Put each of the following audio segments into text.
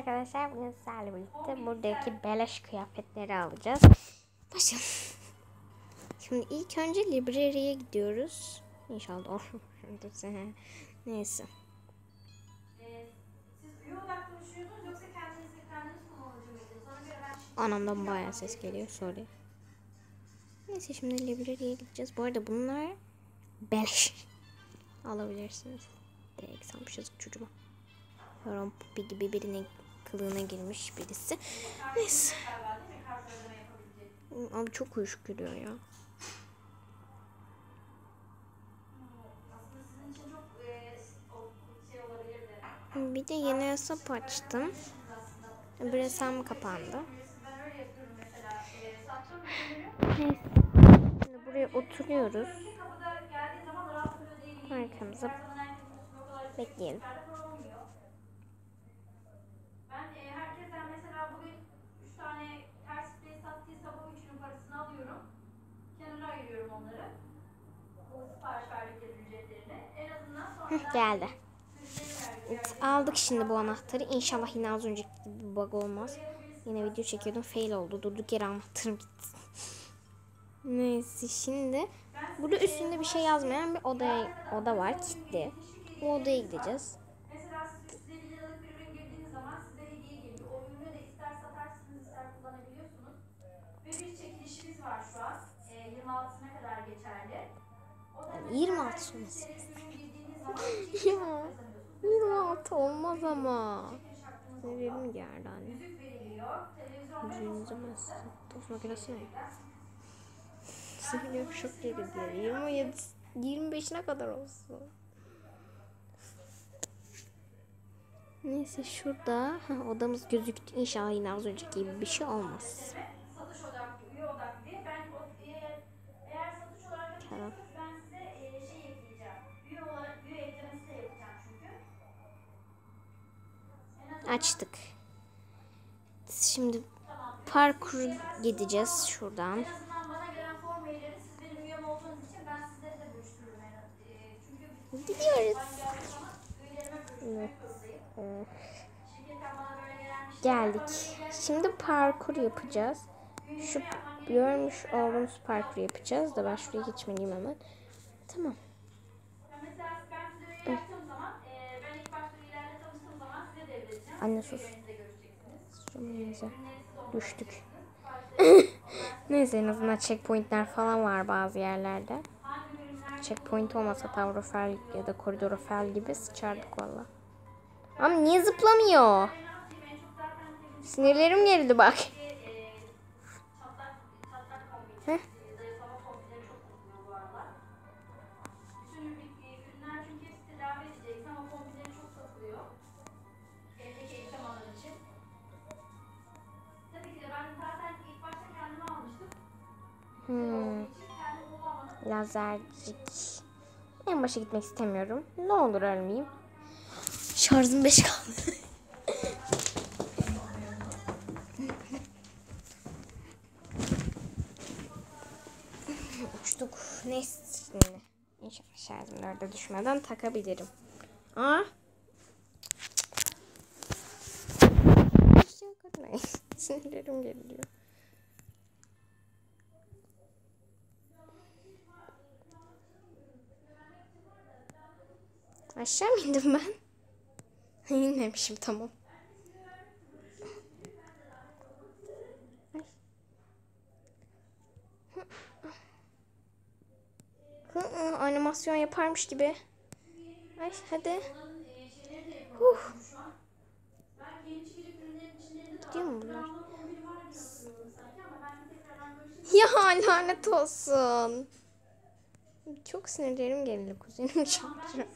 arkadaşlar, bugün sizlerle birlikte buradaki beleş kıyafetleri alacağız. Başlayalım. Şimdi ilk önce library'e gidiyoruz. İnşallah olur. Neyse. Siz üye odaklı mı düşünüyordunuz yoksa kendiniz kullanıcı mıydınız? Ona göre ben şimdi... Anamdan bayağı ses geliyor. Sorry. Neyse, şimdi library'e gideceğiz. Bu arada bunlar beleş. Alabilirsiniz. Direkt sanmışız çocuğuma. Yorum pupi gibi birine kılığına girmiş birisi. Neyse. Abi çok uyuşuk geliyor ya. Bir de yeni hesap açtım. Bir hesabım kapandı. Neyse. Şimdi buraya oturuyoruz. Arkamıza bekleyelim. Ben herkesten mesela bugün 3 tane ters spray sattıysa bu üçünün parasını alıyorum. Kenara ayırıyorum onları. O sipariş verdikleri ücretlerini. En azından sonra Geldi. Evet, aldık şimdi bu anahtarı. İnşallah yine az önceki gibi bir bug olmaz. Yine video çekiyordum. Fail oldu. Durduk yere anahtarım gitti. Neyse, şimdi burada üstünde bir şey yazmayan bir oda var. Kilitli. O odaya gideceğiz. mesela size 1 liralık bir ürün girdiğiniz zaman size hediye geliyor. O ürünü de ister satarsınız ister kullanabiliyorsunuz. Ve bir çekilişimiz var şu an. 26'sına kadar geçerli. O da 26 sonrası. Ya 26 olmaz ama. Sinirlerim geldi anne. Yüzünüze bastım. Tost makinesi ne? Sinirlerim çok geldi. 27, 25'ine kadar olsun. Neyse, şurada odamız gözüktü. İnşallah yine az önceki gibi bir şey olmaz. Satış odaklı, üye odaklı diye. Ben eğer satış olarak Tamam. ben size şey ekleyeceğim. Üye eklemesi de yapacağım çünkü. Açtık. Şimdi parkur gideceğiz şuradan. En azından bana gelen form mailleri siz benim üyem olduğunuz için ben sizleri de bölüştürürüm. Çünkü Gidiyoruz. Geldik. Şimdi parkur yapacağız. Şu görmüş olduğumuz parkur yapacağız da ben şuraya geçmeliyim hemen. Tamam. Mesela ben size üye yaptığım zaman ben ilk başta üyelerle tanıştığım zaman size devredeceğim. Anne sus. Görüşeceksiniz. Düştük. Neyse, en azından checkpointler falan var bazı yerlerde. Checkpoint olmasa Tavrofel ya da Koridorofel gibi sıçardık valla. Ama niye zıplamıyor? Sinirlerim gerildi bak. Heh. Lazercik. En başa gitmek istemiyorum. Ne olur ölmeyeyim. Şarjım 5 kaldı. Uçtuk. Neyse şimdi. İnşallah şarjım 4'e düşmeden takabilirim. Aa. Sinirlerim geliyor. Aşağı mı indim ben? İnmemişim, tamam. Animasyon yaparmış gibi. Ay hadi. Gidiyor mu bunlar? Ya lanet olsun. Çok sinirlerim geldi, kuzenim çağırıyor.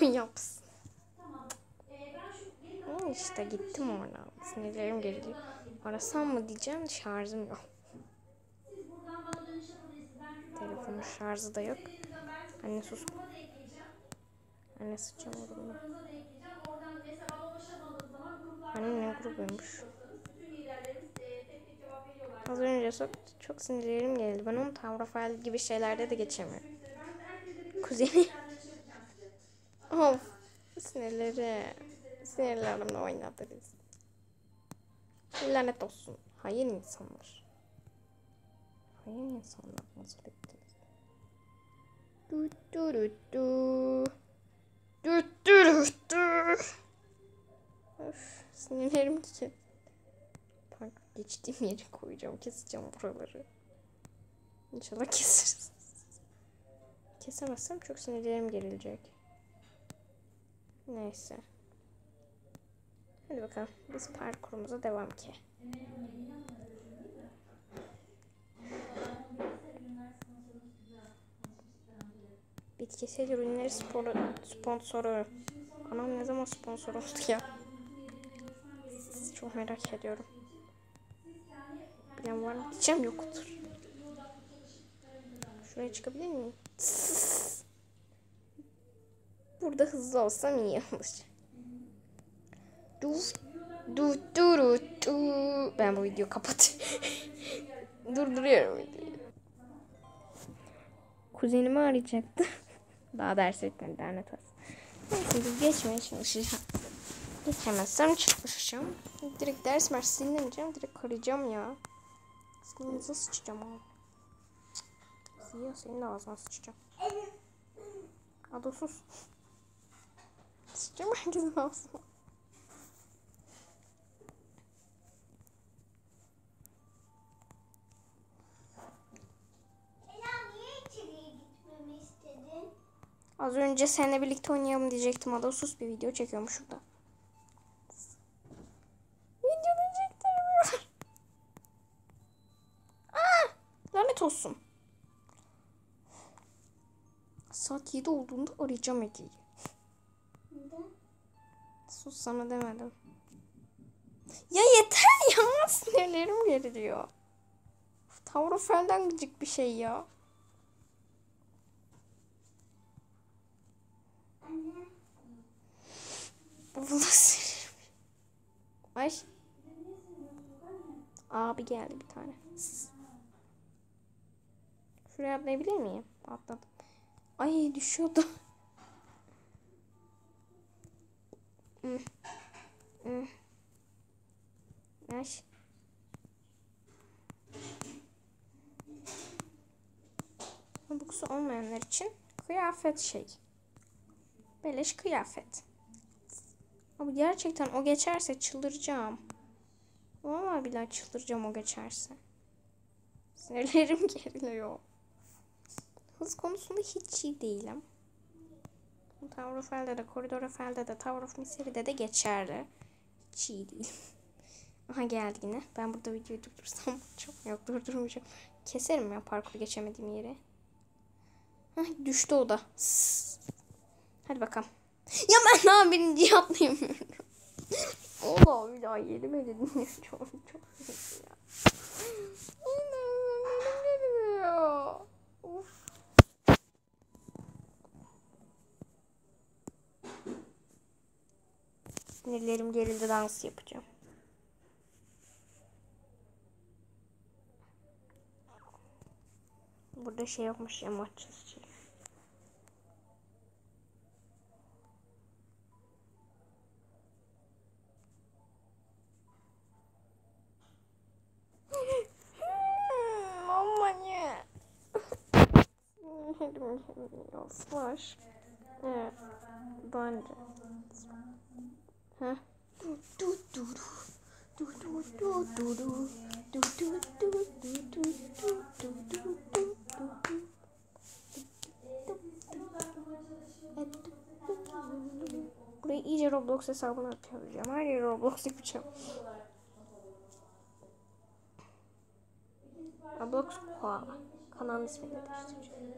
O yapsın. İşte gittim oradan. Sinirlerim geliyor. Arasam mı diyeceğim, şarjım yok. Telefonun şarjı da yok. Anne sus. Anne sıçacağım orada. Anne ne grubuymuş. Az önce çok sinirlerim geldi. Ben onu Tavrofel gibi şeylerde de geçemiyorum. Kuzeni. Of. Sinirlerimle oynadınız. Lanet olsun. Hayır insanlar. Hayır insanlar nasıl ettiniz? Du du du du. Du du du du. Öf, sinirlerim ki. Bak geçtiğim yeri koyacağım. Keseceğim buraları. İnşallah keseriz. Kesemezsem çok sinirlerim gerilecek. Neyse. Hadi bakalım. Biz parkurumuza devam ki. Bitkisel ürünleri sponsoru. Anam ne zaman sponsor oldu ya? Çok merak ediyorum. Bilen var mı? Diyeceğim yoktur. Şuraya çıkabilir miyim? Burada hızlı olsam iyi olur. Du du du du du. Ben bu videoyu kapatıyorum. Durduruyorum videoyu. Kuzenimi arayacaktı. Daha ders etmedi lanet olsun. Neyse biz geçmeye çalışacağım. Geçemezsem çalışacağım. Direkt ders dinlemeyeceğim. Direkt arayacağım ya. Sinirinize sıçacağım abi. Ziya senin de ağzına sıçacağım. Hadi sus. Sıçacağım herkesin ağzına. Az önce seninle birlikte oynayalım diyecektim. Ada sus, bir video çekiyorum şurada. Videoda çektirmiyor. Lanet olsun. Saat 7 olduğunda arayacağım Ege'yi. Neden? Sus, sana demedim. Ya yeter ya. Sinirlerim geriliyor. Tavrofel'den gıcık bir şey ya. Ay. Abi geldi bir tane. Şuraya atlayabilir miyim? Atladım. Ay düşüyordu. Ay. Buksu olmayanlar için kıyafet şey. Beleş kıyafet. Abi gerçekten o geçerse çıldıracağım. Vallahi billahi çıldıracağım o geçerse. Sinirlerim geriliyor. Hız konusunda hiç iyi değilim. Tower of Hell'de de, Corridor of Hell'de de, Tower of Misery'de de geçerli. Hiç iyi değilim. Aha geldi yine. Ben burada videoyu durdursam çok yok, durdurmayacağım. Keserim ya parkuru geçemediğim yeri. Hah, düştü o da. Hadi bakalım. Ya ben daha birinciyi atlayamıyorum. Ola bir daha yedim dedim. Çok ya. Of. Sinirlerim gerildi, dans yapacağım. Burada şey yokmuş ya, maç şey. Mama ne? Slash. Evet. Daha önce. Heh. Burayı iyice Roblox hesabına atacağım. Her yeri Roblox yapacağım. Roblox Koala. Kanalın ismini de değiştireceğim.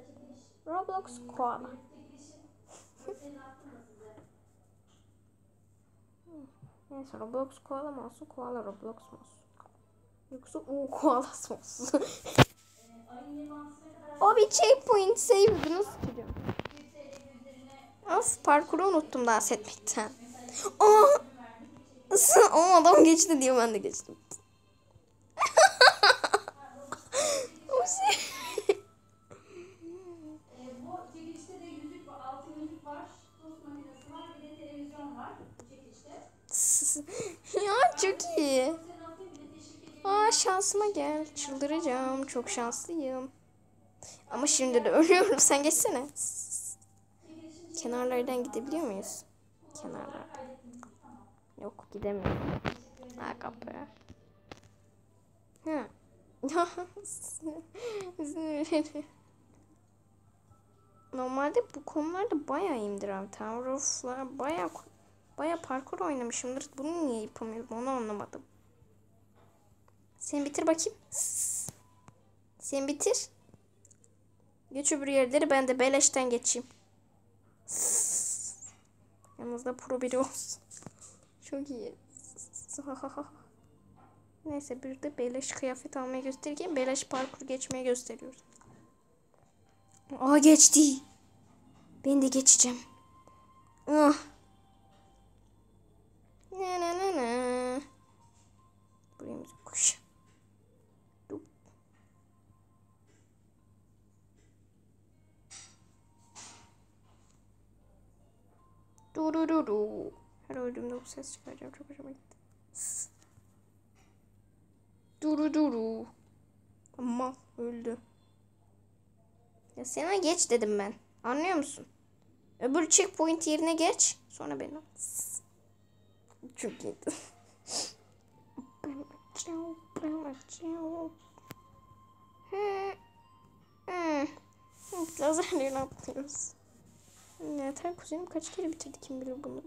Roblox Koala. Neyse Roblox Koala mı olsun? Koala Roblox mu olsun? Yoksa Koalası mı olsun? O bir checkpoint save. Nasıl tutacağım? Of, parkuru unuttum dans etmekten. O adam geçti diyor, ben de geçtim. O şey. Bu çekilişte de yüzük var, altın yüzük var, tost makinesi var, bir de televizyon var bu çekilişte. Ya çok iyi. Sen altın şansıma gel. Çıldıracağım. Çok şanslıyım. Ama şimdi de ölüyorum. Sen geçsene. Kenarlardan gidebiliyor muyuz? Kenarlardan. Yok, gidemiyorum. Aga be. Ha. Normalde bu konularda bayağı iyiyimdir abi. Tower of'lar bayağı parkur oynamışımdır. Bunu niye yapamıyorum onu anlamadım. Sen bitir bakayım. Sen bitir. Geç öbür yerleri, ben de beleşten geçeyim. Yanınızda pro biri olsun. Çok iyi. Neyse, bir de beleş kıyafet almaya gösterirken beleş parkur geçmeye gösteriyoruz. Aa, geçti. Ben de geçeceğim. Ah. Ne. Buraya müzik koş. Durururu. Her öldüğümde bu ses çıkaracağım. Çok hoşuma gitti. Durururu. Ama öldü. Ya sana geç dedim ben. Anlıyor musun? Öbür checkpoint yerine geç. Sonra beni. Çok iyiydi. Lazerlerini atlıyoruz. Yeter, kuzenim kaç kere bitirdi kim bilir bunu.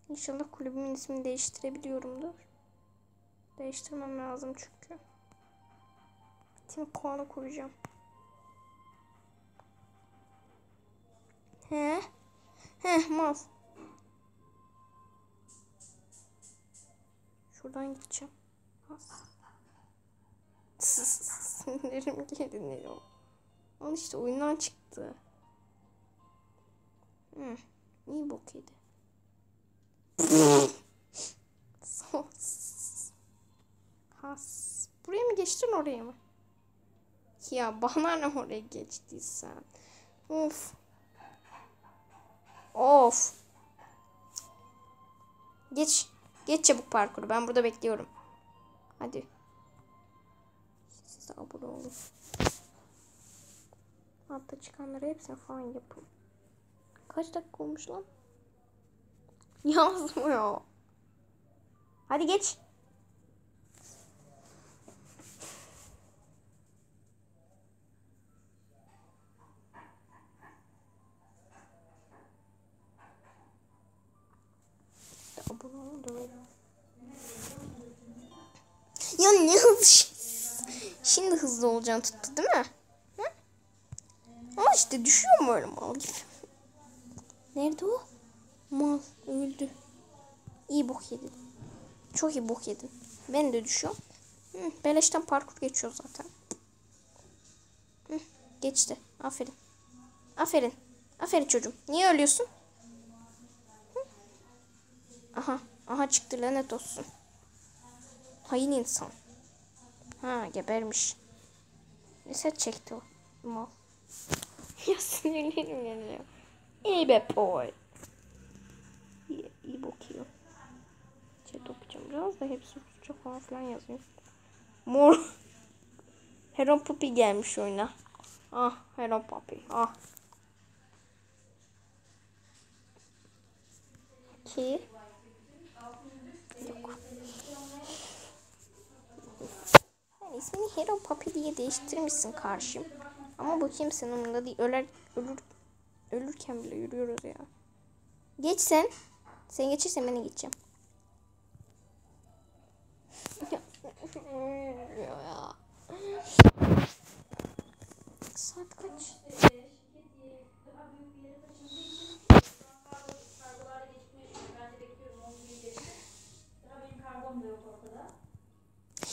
İnşallah kulübümün ismini değiştirebiliyorumdur. Değiştirmem lazım çünkü. Tim Koan'ı kuracağım. Mal. Şuradan gideceğim. Sinirlerim geriliyor. Al işte, oyundan çıktı. İyi bok yedi. Has. Buraya mı geçtin, oraya mı? Ya bana ne oraya geçtiysen. Of. Geç. Geç çabuk parkuru. Ben burada bekliyorum. Hadi. Siz de abone olun. Hatta çıkanları hepsini falan yapın. Kaç dakika olmuş lan? Yazmıyor. Hadi geç. Abone olun da öyle. Ya ne hızlı. Şimdi hızlı olacağını tuttu değil mi? Hı? Ama işte düşüyor mu öyle mal gibi? Nerede o? Mal öldü. İyi bok yedin. Çok iyi bok yedin. Ben de düşüyorum. Beleşten parkur geçiyor zaten. Geçti. Aferin. Aferin. Aferin çocuğum. Niye ölüyorsun? Aha çıktı, lanet olsun. Hain insan. Gebermiş. Ne set çekti o? Mal. Ya sinirlerim geliyor. İyi be boy. İyi bakıyor. Chat okuyacağım biraz da, hepsi Rusça falan filan yazıyor. Mor. Heron Puppy gelmiş oyuna. Heron Puppy. Ki. Yok. Yani ismini Heron Puppy diye değiştirmişsin karşım. Ama bu kimsenin umurunda değil. Ölürken bile yürüyoruz ya. Geç sen. Sen geçirsen ben de geçeceğim. Ya. Saat kaç?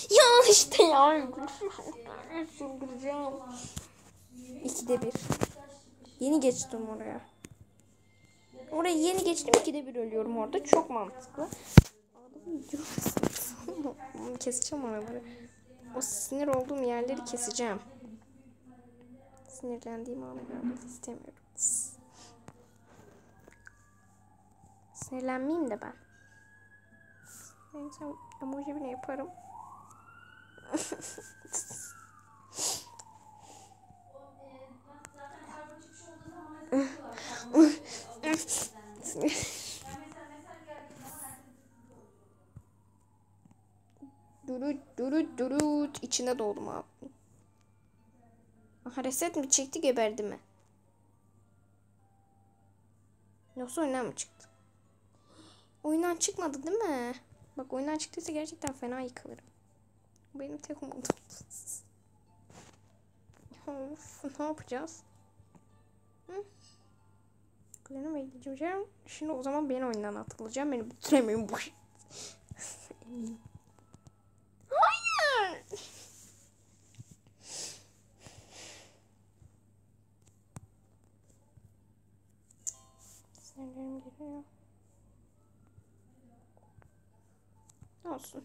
Ya işte ya. Çıldıracağım. 2'de 1. Yeni geçtim oraya. Oraya yeni geçtim, 2'de 1 ölüyorum orada. Çok mantıklı. Keseceğim oraları. O sinir olduğum yerleri keseceğim. Sinirlendiğim anı görmek istemiyorum. Sinirlenmeyeyim de ben. Neyse emoji bile yaparım. Durut içine doğdum abi. Aha reset mi çekti geberdi mi? Yoksa oyundan mı çıktı? Oyundan çıkmadı değil mi? Bak oyundan çıktıysa gerçekten fena yıkılırım. Benim tek umudum. Of, ne yapacağız? Hı? Kuzenim ve gideceğim. Şimdi o zaman ben oyundan atılacağım. Beni bitiremiyorum boş. Hayır. Sinirlerim geliyor. Olsun.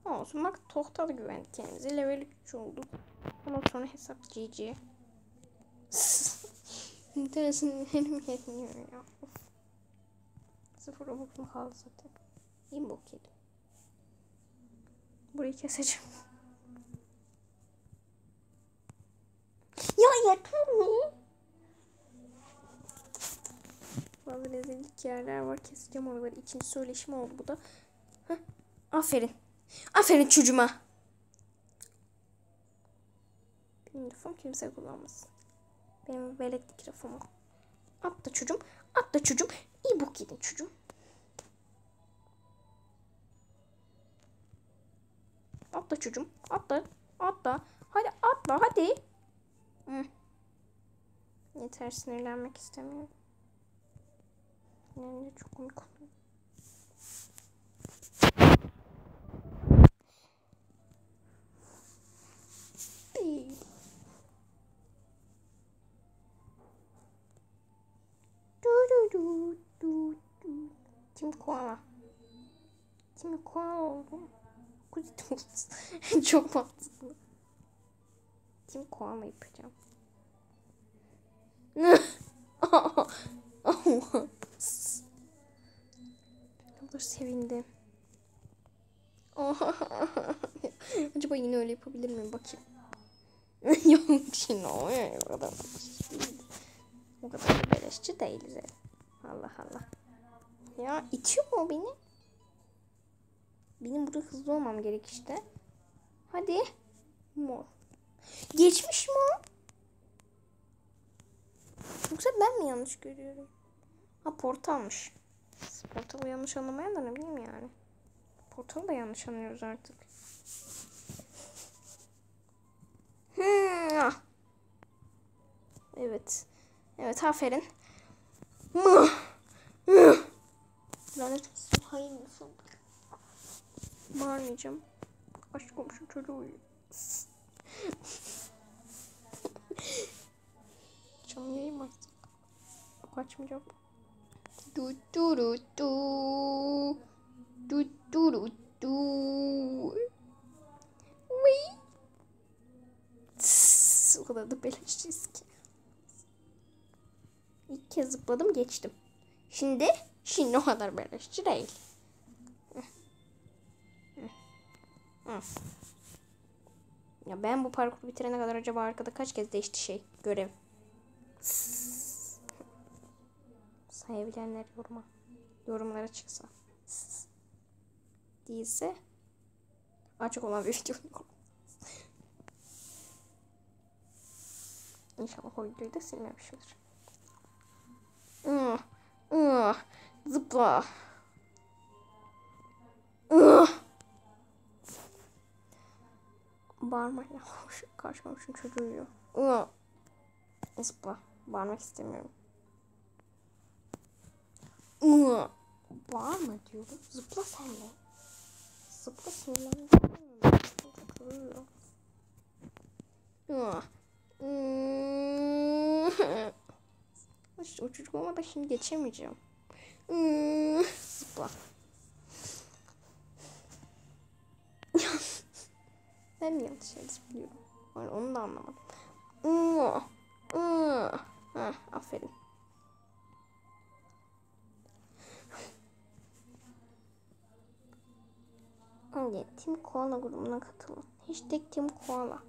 Olsun bak tohtalı güvendik kendimize. Level 3 olduk. Ondan sonra hesap GG. İnteresin benim yetmiyor ya. Of. 0 robux'um kaldı zaten. İyi bok yedim. Burayı keseceğim. Ya yeter mi? Bazı rezillik yerler var. Keseceğim oraları. İkinci söyleşim oldu bu da. Heh. Aferin. Aferin çocuğuma. Benim lafım kimse kullanmasın. Benim veleklik lafım o. Atla çocuğum. Atla çocuğum. İyi bok yedin çocuğum. Atla çocuğum. Atla. Atla. Hadi atla hadi. Hı. Yeter sinirlenmek istemiyorum. Yani çok komik oluyor. Kim koala? Kim koala oldu? Kuzitos. Çok mantıklı. Kim koala yapacağım? Allah. Dur sevindim. Acaba yine öyle yapabilir miyim? Bakayım. Yok şimdi o kadar. O kadar da beleşçi değiliz. Allah Allah. Ya itiyor mu o beni? Benim burada hızlı olmam gerek işte. Hadi. Mor. Geçmiş mi o? Yoksa ben mi yanlış görüyorum? Ha portalmış. Portalı yanlış anlamaya da ne bileyim yani. Portalı da yanlış anlıyoruz artık. Evet. Evet aferin. Lanet olsun. Hayır nasıl? Bağırmayacağım. Aşk komşu çocuğu uyuyor. Canım yayım artık. Kaçmayacağım. Du du du du. Du du du du. O kadar da beleşçiyiz ki. İlk kez zıpladım geçtim. Şimdi o kadar beleşçi değil. Ya ben bu parkuru bitirene kadar acaba arkada kaç kez değişti görev. Sayabilenler yorumlara çıksa. Değilse açık olan bir video. İnşallah o videoyu da silmemişimdir. Zıpla. Bağırmayla karşı komşunun çocuğu uyuyor. Zıpla. Bağırmak istemiyorum. Bağırma diyorum. Zıpla sen de. Zıpla sinirlendim. İşte o çocuk olmadan şimdi geçemeyeceğim. Zıpla. Ben mi yanlış yere zıplıyorum? Yani onu da anlamadım. Ha, aferin. Hadi Team Koala grubuna katılın. Hashtag Team Koala.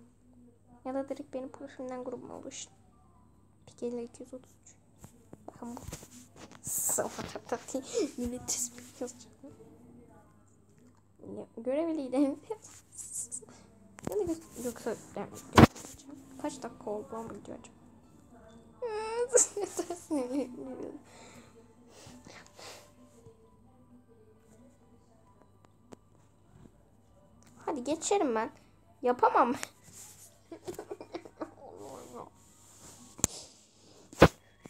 Ya da direkt benim profilimden grubuma oluşun. Pikeyle 233. Bakın bu. Safatati. Milletris bir yazacağım. Görevliydim. Ya da yoksa kaç dakika oldu ama video acaba? Hadi geçerim ben. Yapamam.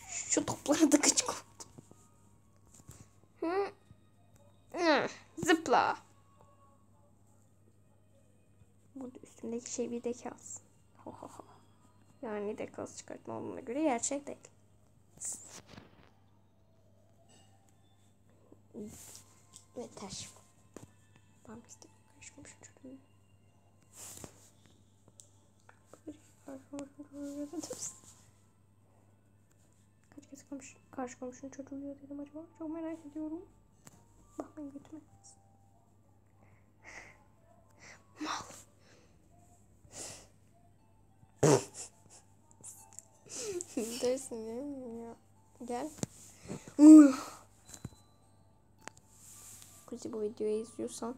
Şu toplara da gıcık oldum. Zıpla. Burada üstümdeki şey bir dekaz. Yani dekaz çıkartma olduğuna göre gerçek değil. Ve taş. Ben istedim. Karışmamışım çocuğum. Kaç kez karşı komşunun çocuğu uyuyor dedim acaba? Çok merak ediyorum. Bakmayın götüme. Mal. Dersin değil mi ya? Gel. Kuzi bu videoyu izliyorsan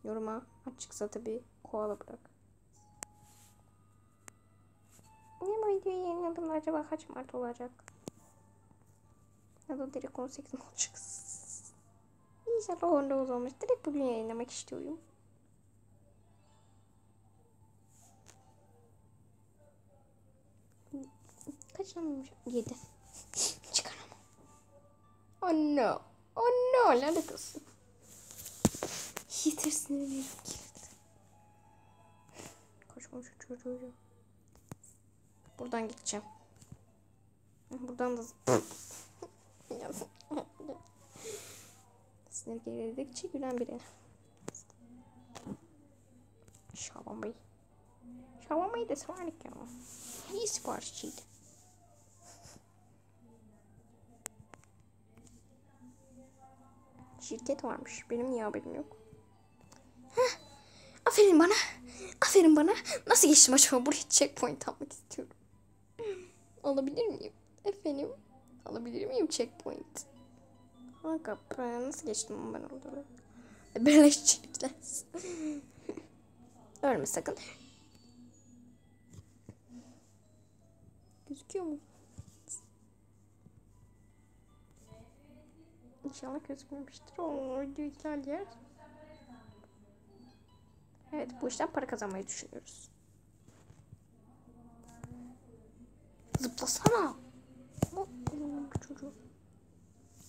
yoruma açıksa tabii koala bırak. Niye bu videoyu yayınladım acaba kaç Mart olacak? Ya da direkt 18 mi olacak? İnşallah 19 olmuş. Direkt bugün yayınlamak istiyorum. Kaç olmuş? 7. Çıkaramam. Oh no. Oh no. Lanet olsun. Yeter sinirlerim kilitli. Koşmamış çocuğu. Buradan gideceğim. Buradan da sinir gerilerdikçe gülen biri. Şaban Bey. Şaban Bey de severdik ya. İyi siparişçiydi. Şirket varmış. Benim niye haberim yok? Heh. Aferin bana. Aferin bana. Nasıl geçtim acaba? Buraya checkpoint almak istiyorum. Alabilir miyim? Efendim? Alabilir miyim checkpoint? Kanka nasıl geçtim ben orada? Beleşçilikler. Ölme sakın. Gözüküyor mu? İnşallah gözükmemiştir. O video iptal yer. Evet bu işten para kazanmayı düşünüyoruz. Zıplasana. Bu çocuğu.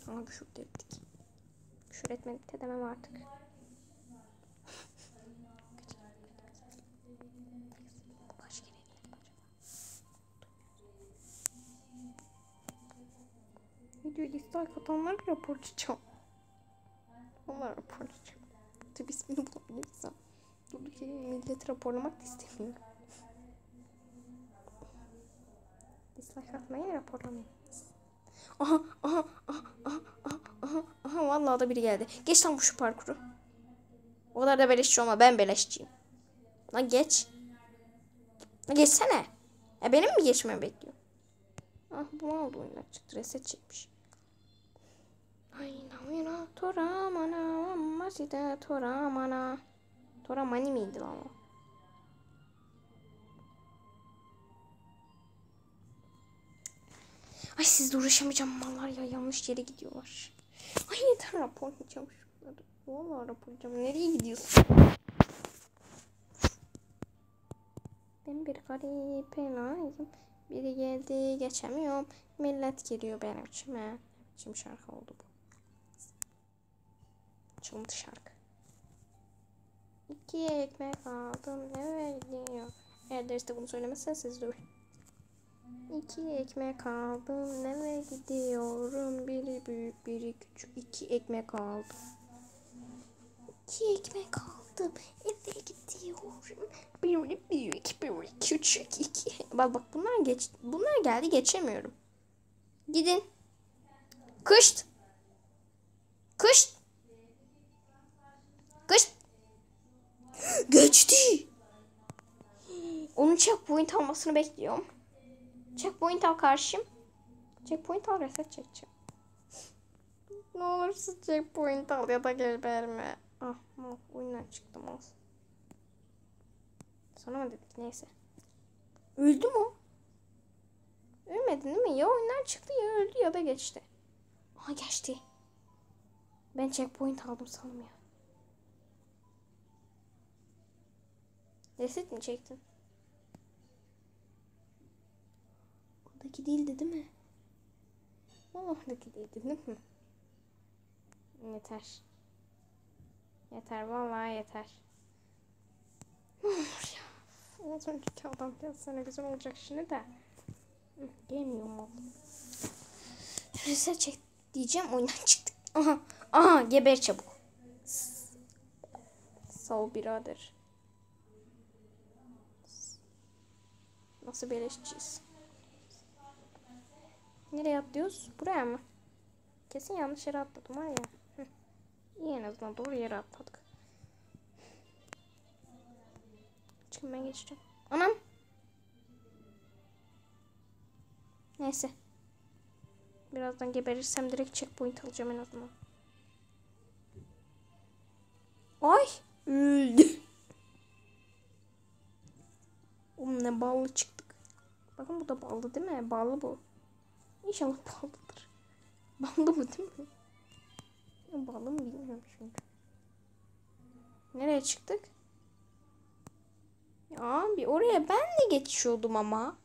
Ama düşük ettik. Düşür etmedik de demem artık. Videoyu dislike atanları raporlayacağım. Onlar raporlayacağım. Tabi ismini bulabilirsem. Durduk yere milleti raporlamak da istemiyorum. Dislike atmayı raporlamayın. Aha vallahi da biri geldi. Geç lan bu şu parkuru. O kadar da beleşçi olma, ben beleşçiyim. Lan geç. Lan geçsene. Benim mi geçmemi bekliyor? Ah bu ne oldu oyundan çıktı, reset çekmiş. Ayna toramana masida toramana. Toramani miydi lan o? Ay sizle uğraşamayacağım mallar ya, yanlış yere gidiyorlar. Ay yeter, raporlayacağım şunları. Vallahi raporlayacağım. Nereye gidiyorsun? Ben bir garip elayım. Biri geldi geçemiyorum. Millet geliyor benim içime. Şimdi şarkı oldu bu. Çalıntı şarkı. 2 ekmek aldım eve gidiyor. Eğer derste bunu söylemezsen siz dur. 2 ekmek aldım eve gidiyorum. Biri büyük biri küçük. 2 ekmek aldım. 2 ekmek aldım Nereye gidiyorum? Bir, iki, küçük iki. Bak bunlar geldi geçemiyorum. Gidin. Kışt. Kışt. Kışt. Geçti. Onun checkpoint almasını bekliyorum. Checkpoint al karşım. Checkpoint al, reset çekeceğim. Ne olursa checkpoint al ya da geberme. Ah, oyundan çıktım az. Sana mı dedik, neyse. Öldü mü? Ölmedi değil mi? Ya oyundan çıktı ya öldü ya da geçti. Aha geçti. Ben checkpoint aldım sanırım ya. Reset mi çektin? Oradaki değildi değil mi? Oradaki değildi değil mi? Yeter. Yeter vallahi yeter. Ne olur ya. Az önceki adam gelsene güzel olacak şimdi de. Gelmiyorum oğlum. Reset çek diyeceğim, oyundan çıktık. Aha. Aha, geber çabuk. Sağ ol birader. Nasıl beleşçiyiz? Nereye atlıyoruz? Buraya mı? Kesin yanlış yere atladım var ya. İyi, en azından doğru yere atladık. Çıkın, ben geçeceğim. Anam. Neyse. Birazdan geberirsem direkt checkpoint alacağım en azından. Ay. Öldü. Oğlum ne ballı çıktık. Bakın bu da ballı değil mi? Ballı bu. İnşallah ballıdır. Ballı mı değil mi? Ballı mı bilmiyorum çünkü. Nereye çıktık? Ya bir oraya ben de geçiyordum ama.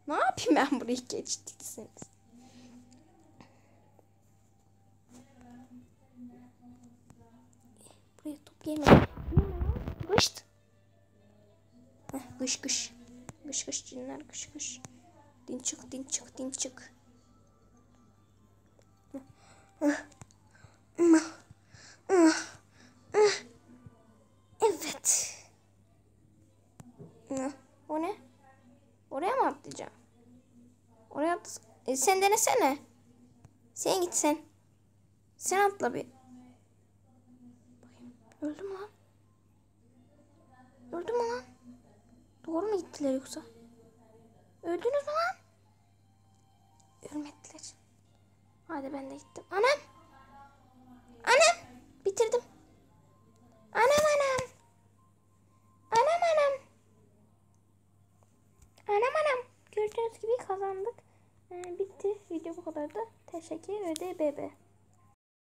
Ne yapayım ben burayı geçtiyseniz. Buraya top yemedim. Kışt. Kış kış. Kış kış cinler, kış kış. Din çık, din çık, din çık. Evet. O ne? Oraya mı atlayacağım? Oraya at. Sen denesene. Sen git sen. Sen atla bir. Bakayım. Öldü mü lan? Öldü mü lan? Doğru mu gittiler yoksa? Öldünüz mü lan? Ölmediler. Hadi ben de gittim. Anam. Anam. Bitirdim. Anam anam. Anam anam. Anam anam. Gördüğünüz gibi kazandık. Bitti. Video bu kadardı. Teşekkür ederim. BB.